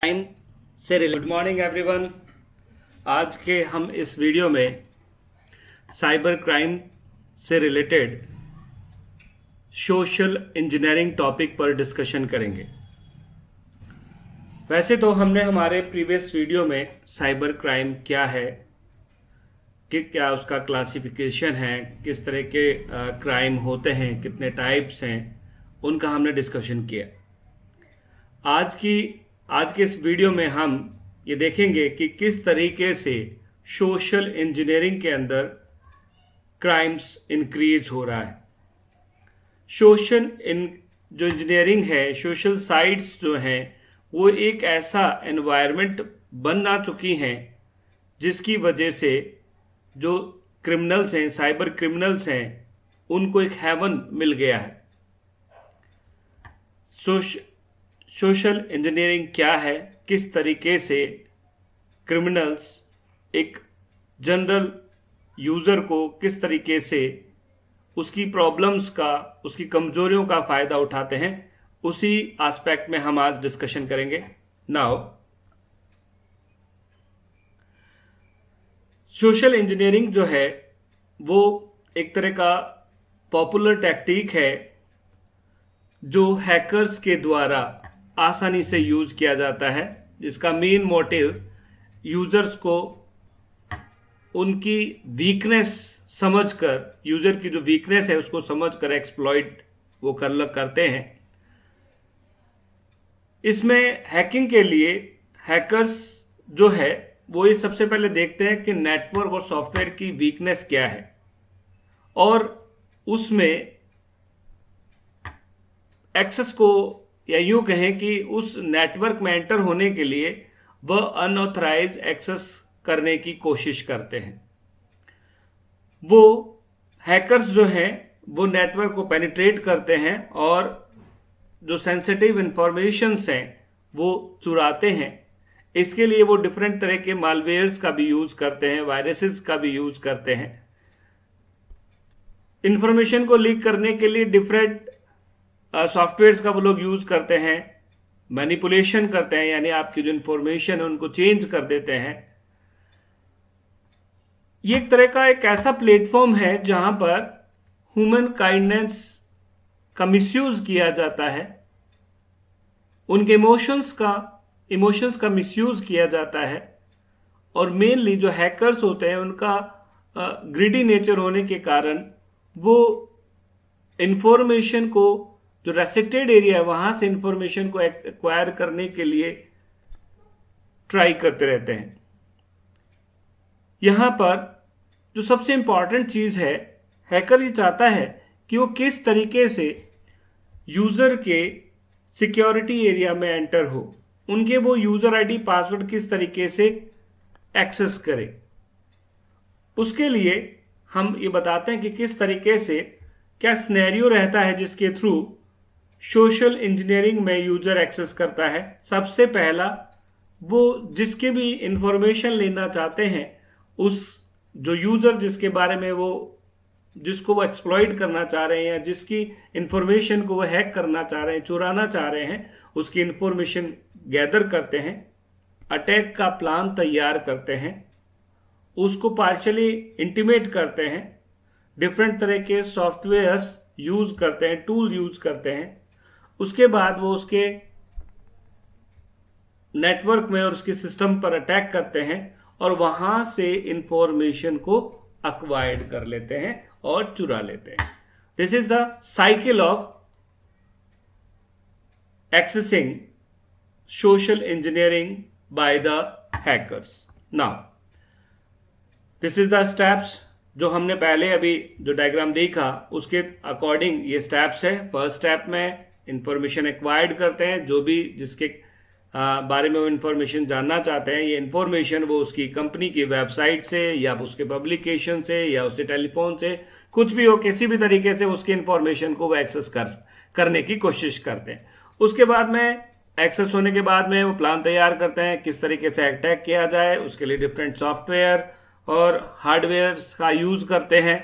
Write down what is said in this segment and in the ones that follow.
Crime से good morning everyone. आज के हम इस वीडियो में साइबर क्राइम से रिलेटेड सोशल इंजीनियरिंग टॉपिक पर डिस्कशन करेंगे। वैसे तो हमने हमारे प्रीवियस वीडियो में साइबर क्राइम क्या है, कि क्या उसका क्लासिफिकेशन है, किस तरह के क्राइम होते हैं, कितने टाइप्स हैं, उनका हमने डिस्कशन किया। आज के इस वीडियो में हम ये देखेंगे कि किस तरीके से सोशल इंजीनियरिंग के अंदर क्राइम्स इंक्रीज हो रहा है। सोशल इन जो इंजीनियरिंग है, सोशल साइट्स जो हैं, वो एक ऐसा एनवायरनमेंट बनना चुकी हैं जिसकी वजह से जो क्रिमिनल्स हैं, साइबर क्रिमिनल्स हैं, उनको एक हेवन मिल गया है। सोशल इंजीनियरिंग क्या है, किस तरीके से क्रिमिनल्स एक जनरल यूज़र को किस तरीके से उसकी प्रॉब्लम्स का, उसकी कमजोरियों का फ़ायदा उठाते हैं, उसी एस्पेक्ट में हम आज डिस्कशन करेंगे। नाउ सोशल इंजीनियरिंग जो है वो एक तरह का पॉपुलर टैक्टिक है जो हैकर्स के द्वारा आसानी से यूज किया जाता है, जिसका मेन मोटिव यूजर्स को उनकी वीकनेस समझकर, यूजर की जो वीकनेस है उसको समझकर एक्सप्लॉइट वो करते हैं। इसमें हैकिंग के लिए हैकर्स जो है वो ये सबसे पहले देखते हैं कि नेटवर्क और सॉफ्टवेयर की वीकनेस क्या है, और उसमें एक्सेस को, या यूं कहें कि उस नेटवर्क में एंटर होने के लिए वह अनऑथराइज एक्सेस करने की कोशिश करते हैं। वो हैकर्स जो हैं वो नेटवर्क को पेनिट्रेट करते हैं और जो सेंसिटिव इंफॉर्मेशंस हैं वो चुराते हैं। इसके लिए वो डिफरेंट तरह के मालवेयर्स का भी यूज करते हैं, वायरसेस का भी यूज करते हैं। इंफॉर्मेशन को लीक करने के लिए डिफरेंट सॉफ्टवेयर्स का वो लोग यूज करते हैं, मैनिपुलेशन करते हैं, यानी आपकी जो इंफॉर्मेशन है उनको चेंज कर देते हैं। ये एक तरह का एक ऐसा प्लेटफॉर्म है जहां पर ह्यूमन काइंडनेस का मिसयूज किया जाता है, उनके इमोशंस का मिसयूज किया जाता है, और मेनली जो हैकर्स होते हैं उनका ग्रीडी नेचर होने के कारण वो इंफॉर्मेशन को, जो रेस्ट्रिक्टेड एरिया है वहां से इंफॉर्मेशन को एक्वायर करने के लिए ट्राई करते रहते हैं। यहां पर जो सबसे इंपॉर्टेंट चीज है, हैकर ये चाहता है कि वो किस तरीके से यूजर के सिक्योरिटी एरिया में एंटर हो, उनके वो यूजर आईडी पासवर्ड किस तरीके से एक्सेस करे। उसके लिए हम ये बताते हैं कि किस तरीके से, क्या सिनेरियो रहता है जिसके थ्रू सोशल इंजीनियरिंग में यूजर एक्सेस करता है। सबसे पहला, वो जिसके भी इंफॉर्मेशन लेना चाहते हैं, उस जो यूजर जिसके बारे में जिसको वो एक्सप्लॉइट करना चाह रहे हैं, या जिसकी इंफॉर्मेशन को वो हैक करना चाह रहे हैं, चुराना चाह रहे हैं, उसकी इंफॉर्मेशन गैदर करते हैं, अटैक का प्लान तैयार करते हैं, उसको पार्शली इंटीमेट करते हैं, डिफरेंट तरह के सॉफ्टवेयर्स यूज करते हैं, टूल यूज करते हैं। उसके बाद वो उसके नेटवर्क में और उसके सिस्टम पर अटैक करते हैं और वहां से इंफॉर्मेशन को अक्वायर्ड कर लेते हैं और चुरा लेते हैं। This is the cycle of accessing social engineering by the hackers. Now this is the steps जो हमने पहले अभी जो डायग्राम देखा उसके अकॉर्डिंग ये स्टेप्स है। फर्स्ट स्टेप में इंफॉर्मेशन एक्वायर्ड करते हैं, जो भी जिसके बारे में वो इंफॉर्मेशन जानना चाहते हैं, ये इंफॉर्मेशन वो उसकी कंपनी की वेबसाइट से, या उसके पब्लिकेशन से, या उसके टेलीफोन से, कुछ भी हो, किसी भी तरीके से उसकी इंफॉर्मेशन को वो एक्सेस करने की कोशिश करते हैं। उसके बाद में एक्सेस होने के बाद में वो प्लान तैयार करते हैं किस तरीके से अटैक किया जाए। उसके लिए डिफरेंट सॉफ्टवेयर और हार्डवेयर का यूज करते हैं,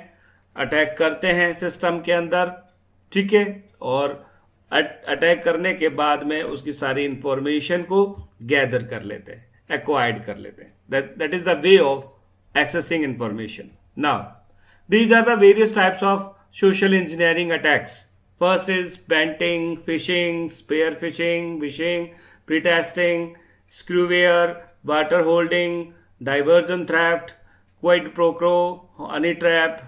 अटैक करते हैं सिस्टम के अंदर, ठीक है। और अटैक करने के बाद में उसकी सारी इंफॉर्मेशन को गैदर कर लेते हैं, एक्वायर्ड कर लेते हैं. That is the way of accessing information. Now these are the various types of social engineering attacks. First is banting, phishing, spear phishing, wishing, pretesting, screwware, barter holding, diversion theft, quid pro quo, honey trap,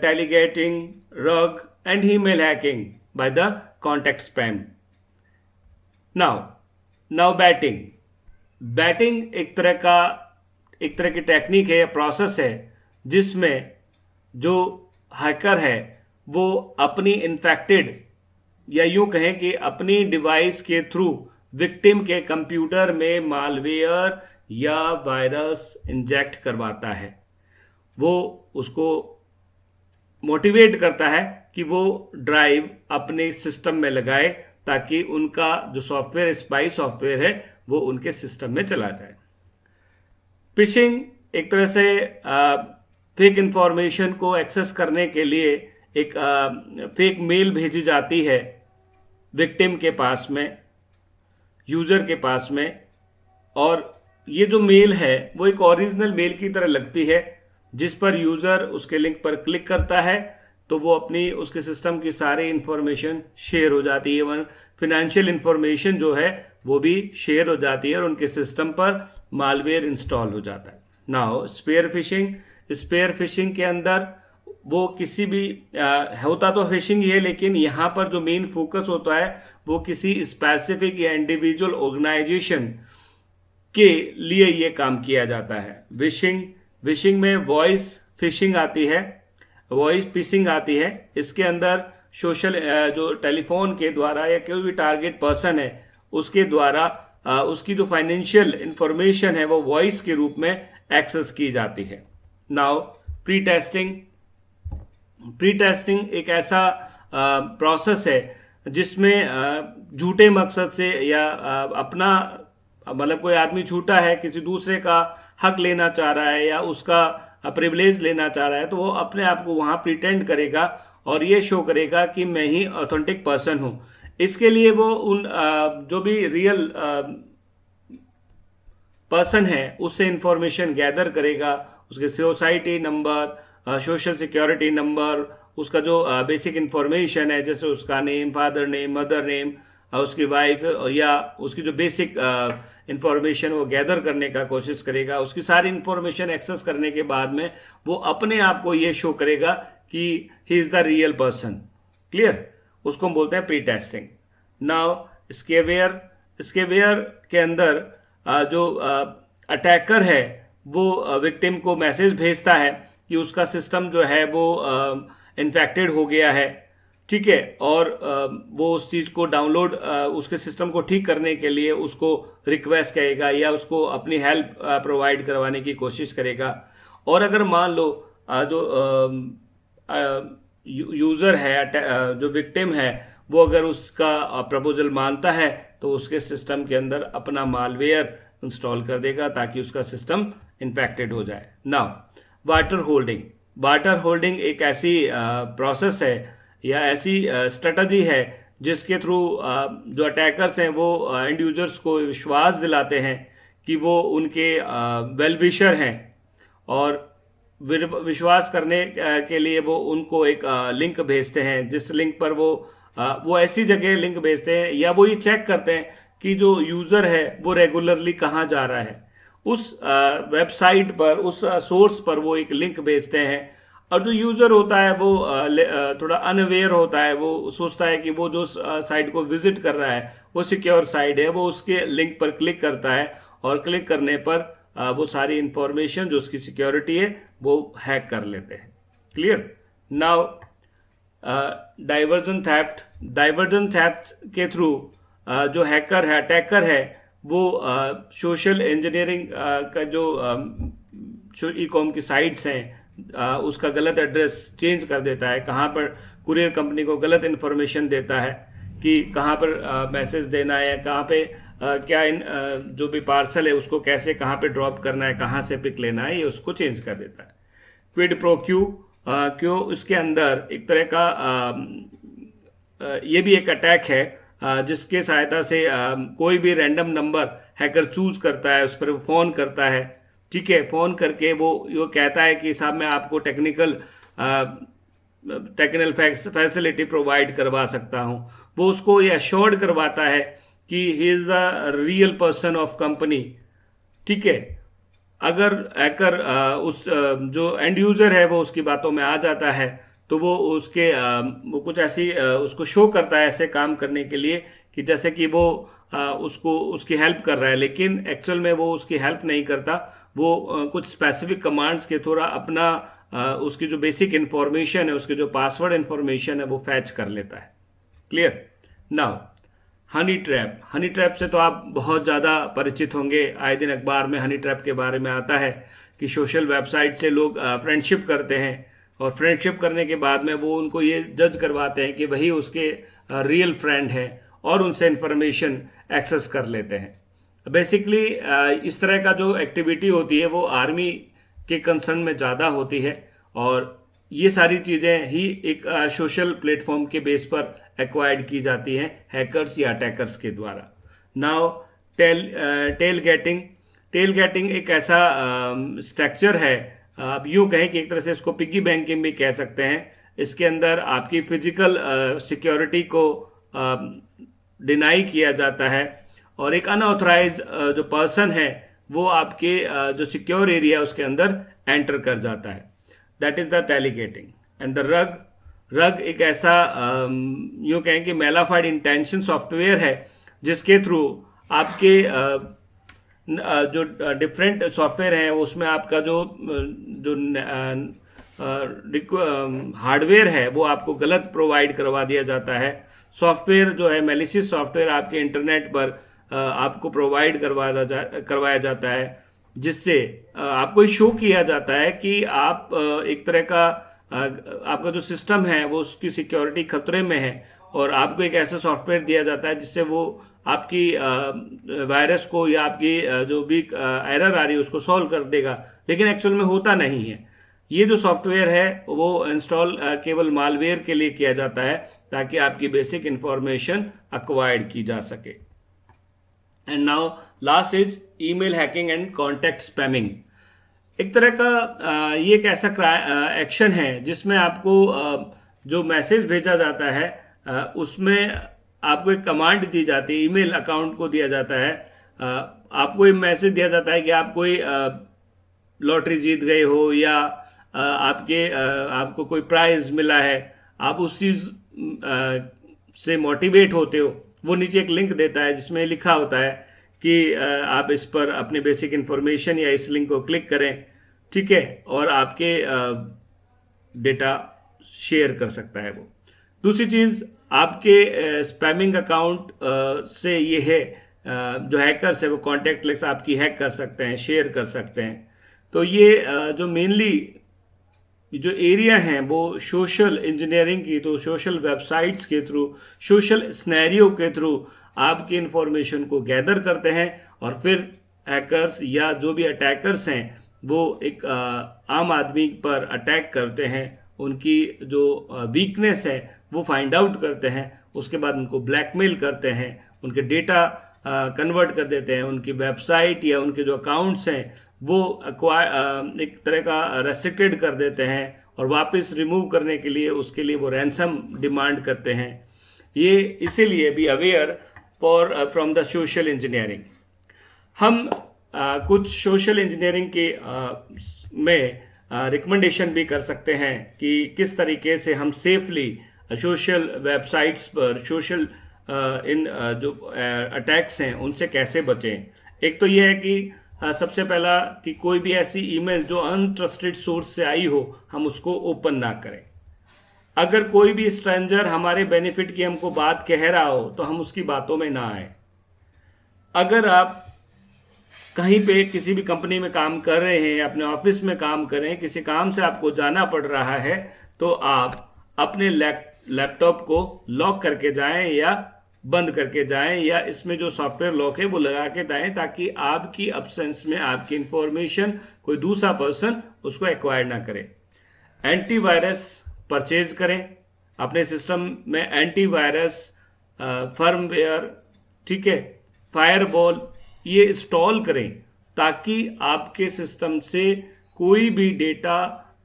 telegating, rug, and email hacking by the contact spam. Now batting. Batting एक तरह की technique है या process है जिसमें जो hacker है वो अपनी इन्फेक्टेड या यूं कहें कि अपनी डिवाइस के थ्रू विक्टिम के कंप्यूटर में मालवेयर या वायरस इंजेक्ट करवाता है. वो उसको मोटिवेट करता है कि वो ड्राइव अपने सिस्टम में लगाए ताकि उनका जो सॉफ्टवेयर, स्पाई सॉफ्टवेयर है, वो उनके सिस्टम में चला जाए. फिशिंग एक तरह से फेक इंफॉर्मेशन को एक्सेस करने के लिए एक फेक मेल भेजी जाती है विक्टिम के पास में, यूज़र के पास में, और ये जो मेल है वो एक ओरिजिनल मेल की तरह लगती है जिस पर यूज़र उसके लिंक पर क्लिक करता है तो वो अपनी उसके सिस्टम की सारी इंफॉर्मेशन शेयर हो जाती है. इवन फिनेंशियल इंफॉर्मेशन जो है वो भी शेयर हो जाती है और उनके सिस्टम पर मालवेयर इंस्टॉल हो जाता है. नाउ स्पेयर फिशिंग के अंदर वो किसी भी होता तो फिशिंग ही है, लेकिन यहाँ पर जो मेन फोकस होता है वो किसी स्पेसिफिक या इंडिविजुअल ऑर्गेनाइजेशन के लिए ये काम किया जाता है. विशिंग में वॉइस फिशिंग आती है, वॉइस फिशिंग आती है. इसके अंदर सोशल जो टेलीफोन के द्वारा या कोई भी टारगेट पर्सन है उसके द्वारा उसकी जो फाइनेंशियल इंफॉर्मेशन है वो वॉइस के रूप में एक्सेस की जाती है. नाउ प्री टेस्टिंग एक ऐसा प्रोसेस है जिसमें झूठे मकसद से या अपना मतलब कोई आदमी झूठा है, किसी दूसरे का हक लेना चाह रहा है या उसका प्रिविलेज लेना चाह रहा है, तो वो अपने आप को वहाँ प्रिटेंड करेगा और ये शो करेगा कि मैं ही ऑथेंटिक पर्सन हूँ. इसके लिए वो उन जो भी रियल पर्सन है उससे इंफॉर्मेशन गैदर करेगा, उसके society number, social security number, उसका जो बेसिक इंफॉर्मेशन है जैसे उसका name, father name, mother name, उसकी वाइफ या उसकी जो बेसिक इंफॉर्मेशन वो गैदर करने का कोशिश करेगा. उसकी सारी इंफॉर्मेशन एक्सेस करने के बाद में वो अपने आप को ये शो करेगा कि he is the real person. Clear? उसको हम बोलते हैं प्री टेस्टिंग. नाउ स्केवेयर के अंदर जो अटैकर है वो विक्टिम को मैसेज भेजता है कि उसका सिस्टम जो है वो इन्फेक्टेड हो गया है, ठीक है, और वो उस चीज़ को डाउनलोड उसके सिस्टम को ठीक करने के लिए उसको रिक्वेस्ट करेगा या उसको अपनी हेल्प प्रोवाइड करवाने की कोशिश करेगा. और अगर मान लो जो यूज़र है, जो विक्टिम है, वो अगर उसका प्रपोजल मानता है तो उसके सिस्टम के अंदर अपना मालवेयर इंस्टॉल कर देगा ताकि उसका सिस्टम इन्फेक्टेड हो जाए. नाउ बार्टर होल्डिंग एक ऐसी प्रोसेस है या ऐसी स्ट्रेटजी है जिसके थ्रू जो अटैकर्स हैं वो एंड यूजर्स को विश्वास दिलाते हैं कि वो उनके वेल विशर हैं और विश्वास करने के लिए वो उनको एक लिंक भेजते हैं जिस लिंक पर वो ऐसी जगह लिंक भेजते हैं या वो ये चेक करते हैं कि जो यूज़र है वो रेगुलरली कहाँ जा रहा है. उस वेबसाइट पर, उस सोर्स पर वो एक लिंक भेजते हैं और जो यूज़र होता है वो थोड़ा अनअवेयर होता है, वो सोचता है कि वो जो साइट को विजिट कर रहा है वो सिक्योर साइट है, वो उसके लिंक पर क्लिक करता है और क्लिक करने पर वो सारी इंफॉर्मेशन जो उसकी सिक्योरिटी है वो हैक कर लेते हैं. क्लियर? नाउ डाइवर्जन थेफ्ट के थ्रू जो हैकर है, अटैकर है, वो सोशल इंजीनियरिंग का जो ई कॉम की साइट्स हैं उसका गलत एड्रेस चेंज कर देता है, कहाँ पर कुरियर कंपनी को गलत इन्फॉर्मेशन देता है कि कहाँ पर मैसेज देना है, कहाँ पे क्या जो भी पार्सल है उसको कैसे कहाँ पे ड्रॉप करना है, कहाँ से पिक लेना है, ये उसको चेंज कर देता है. क्विड प्रो क्यो इसके अंदर एक तरह का ये भी एक अटैक है जिसके सहायता से कोई भी रैंडम नंबर हैकर चूज करता है, उस पर फ़ोन करता है। ठीक है, फ़ोन करके वो कहता है कि साहब मैं आपको टेक्निकल फैसिलिटी प्रोवाइड करवा सकता हूँ। वो उसको ये अश्योर्ड करवाता है कि he is the real person of company. ठीक है, अगर हैकर जो एंड यूजर है वो उसकी बातों में आ जाता है तो वो कुछ ऐसी उसको शो करता है ऐसे काम करने के लिए कि जैसे कि वो उसको उसकी हेल्प कर रहा है, लेकिन एक्चुअल में वो उसकी हेल्प नहीं करता। वो कुछ स्पेसिफिक कमांड्स के थोड़ा अपना उसकी जो बेसिक इंफॉर्मेशन है, उसके जो पासवर्ड इंफॉर्मेशन है वो फैच कर लेता है। क्लियर? नाउ हनी ट्रैप से तो आप बहुत ज़्यादा परिचित होंगे। आए दिन अखबार में हनी ट्रैप के बारे में आता है कि सोशल वेबसाइट से लोग फ्रेंडशिप करते हैं और फ्रेंडशिप करने के बाद में वो उनको ये जज करवाते हैं कि वही उसके रियल फ्रेंड हैं और उनसे इंफॉर्मेशन एक्सेस कर लेते हैं। बेसिकली इस तरह का जो एक्टिविटी होती है वो आर्मी के कंसर्न में ज़्यादा होती है और ये सारी चीज़ें ही एक सोशल प्लेटफॉर्म के बेस पर एक्वायर्ड की जाती हैं हैकर्स या अटैकर्स के द्वारा। नाउ टेल गेटिंग एक ऐसा स्ट्रक्चर है, आप यूँ कहें कि एक तरह से इसको पिग्गी बैंकिंग भी कह सकते हैं। इसके अंदर आपकी फिजिकल सिक्योरिटी को डिनाई किया जाता है और एक अनऑथराइज जो पर्सन है वो आपके जो सिक्योर एरिया है उसके अंदर एंटर कर जाता है। That is the tailgating. And the rug एक ऐसा यूँ कहें कि मेलाफाइड इंटेंशन सॉफ्टवेयर है जिसके थ्रू आपके जो डिफरेंट सॉफ्टवेयर हैं उसमें आपका जो हार्डवेयर है वो आपको गलत प्रोवाइड करवा दिया जाता है। सॉफ्टवेयर जो है मैलिशियस सॉफ्टवेयर आपके इंटरनेट पर आपको प्रोवाइड करवाया जाता है जिससे आपको शो किया जाता है कि आप एक तरह का आपका जो सिस्टम है वो उसकी सिक्योरिटी खतरे में है और आपको एक ऐसा सॉफ्टवेयर दिया जाता है जिससे वो आपकी वायरस को या आपकी जो भी एरर आ रही है उसको सॉल्व कर देगा, लेकिन एक्चुअल में होता नहीं है। ये जो सॉफ्टवेयर है वो इंस्टॉल केवल मालवेयर के लिए किया जाता है ताकि आपकी बेसिक इंफॉर्मेशन एक्वायर्ड की जा सके। And now last is email hacking and contact spamming. एक तरह का ये एक ऐसा एक्शन है जिसमें आपको जो मैसेज भेजा जाता है उसमें आपको एक कमांड दी जाती है, ईमेल अकाउंट को दिया जाता है। आपको एक मैसेज दिया जाता है कि आप कोई लॉटरी जीत गए हो या आपको कोई प्राइज मिला है, आप उस चीज़ से मोटिवेट होते हो। वो नीचे एक लिंक देता है जिसमें लिखा होता है कि आप इस पर अपने बेसिक इन्फॉर्मेशन या इस लिंक को क्लिक करें, ठीक है, और आपके डेटा शेयर कर सकता है वो। दूसरी चीज़ आपके स्पैमिंग अकाउंट से ये है जो हैकर्स है वो कॉन्टैक्ट लिस्ट आपकी हैक कर सकते हैं, शेयर कर सकते हैं। तो ये जो मेनली जो एरिया हैं वो सोशल इंजीनियरिंग की, तो सोशल वेबसाइट्स के थ्रू, सोशल स्नैरियो के थ्रू आपकी इंफॉर्मेशन को गैदर करते हैं और फिर हैकर्स या जो भी अटैकर्स हैं वो एक आम आदमी पर अटैक करते हैं, उनकी जो वीकनेस है वो फाइंड आउट करते हैं, उसके बाद उनको ब्लैकमेल करते हैं, उनके डेटा कन्वर्ट कर देते हैं, उनकी वेबसाइट या उनके जो अकाउंट्स हैं वो एक तरह का रेस्ट्रिक्टेड कर देते हैं और वापस रिमूव करने के लिए उसके लिए वो रैंसम डिमांड करते हैं। ये इसीलिए be aware from the social engineering. हम कुछ सोशल इंजीनियरिंग के में रिकमेंडेशन भी कर सकते हैं कि किस तरीके से हम सेफली सोशल वेबसाइट्स पर सोशल जो अटैक्स हैं उनसे कैसे बचें। एक तो ये है कि सबसे पहला कि कोई भी ऐसी ईमेल जो अनट्रस्टेड सोर्स से आई हो हम उसको ओपन ना करें। अगर कोई भी स्ट्रेंजर हमारे बेनिफिट की हमको बात कह रहा हो तो हम उसकी बातों में ना आए। अगर आप कहीं पे किसी भी कंपनी में काम कर रहे हैं, अपने ऑफिस में काम कर रहे हैं, किसी काम से आपको जाना पड़ रहा है तो आप अपने लैपटॉप को लॉक करके जाएं या बंद करके जाएं या इसमें जो सॉफ्टवेयर लॉक है वो लगा के जाएं ताकि आपकी अब्सेंस में आपकी इंफॉर्मेशन कोई दूसरा पर्सन उसको एक्वायर ना करे। एंटीवायरस परचेज करें, अपने सिस्टम में एंटीवायरस, फर्मवेयर, ठीक है, फायरवॉल ये इंस्टॉल करें ताकि आपके सिस्टम से कोई भी डेटा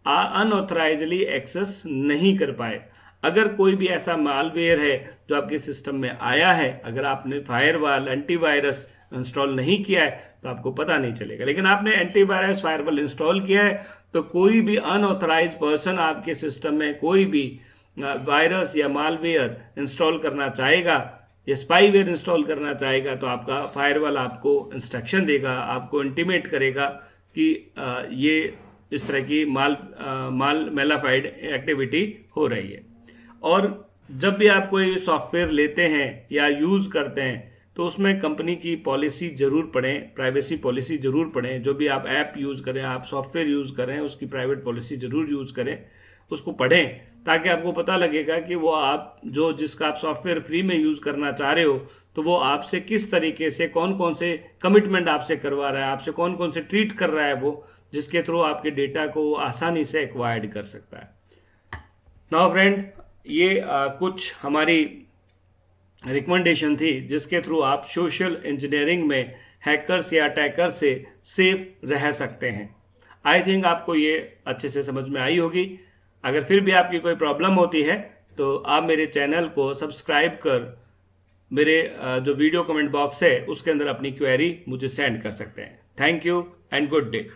अनऑथराइजली एक्सेस नहीं कर पाए। अगर कोई भी ऐसा मालवेयर है जो आपके सिस्टम में आया है, अगर आपने फायरवॉल एंटीवायरस इंस्टॉल नहीं किया है तो आपको पता नहीं चलेगा, लेकिन आपने एंटीवायरस फायरवॉल इंस्टॉल किया है तो कोई भी अनऑथराइज पर्सन आपके सिस्टम में कोई भी वायरस या मालवेयर इंस्टॉल करना चाहेगा या स्पाईवेयर इंस्टॉल करना चाहेगा तो आपका फायरवॉल आपको इंस्ट्रक्शन देगा, आपको इंटीमेट करेगा कि ये इस तरह की मैलाफाइड एक्टिविटी हो रही है। और जब भी आप कोई सॉफ्टवेयर लेते हैं या यूज़ करते हैं तो उसमें कंपनी की पॉलिसी ज़रूर पढ़ें, प्राइवेसी पॉलिसी ज़रूर पढ़ें। जो भी आप ऐप यूज़ करें, आप सॉफ्टवेयर यूज़ करें, उसकी प्राइवेट पॉलिसी ज़रूर यूज़ करें, उसको पढ़ें ताकि आपको पता लगेगा कि वो आप जिसका आप सॉफ्टवेयर फ्री में यूज़ करना चाह रहे हो तो वो आपसे किस तरीके से कौन कौन से कमिटमेंट आपसे करवा रहा है, आपसे कौन कौन से ट्रीट कर रहा है वो, जिसके थ्रू आपके डेटा को आसानी से एक्वायर्ड कर सकता है। नाउ फ्रेंड, ये कुछ हमारी रिकमेंडेशन थी जिसके थ्रू आप सोशल इंजीनियरिंग में हैकर्स या अटैकर से सेफ रह सकते हैं। आई थिंक आपको ये अच्छे से समझ में आई होगी। अगर फिर भी आपकी कोई प्रॉब्लम होती है तो आप मेरे चैनल को सब्सक्राइब कर मेरे जो वीडियो कमेंट बॉक्स है उसके अंदर अपनी क्वेरी मुझे सेंड कर सकते हैं। Thank you and good day.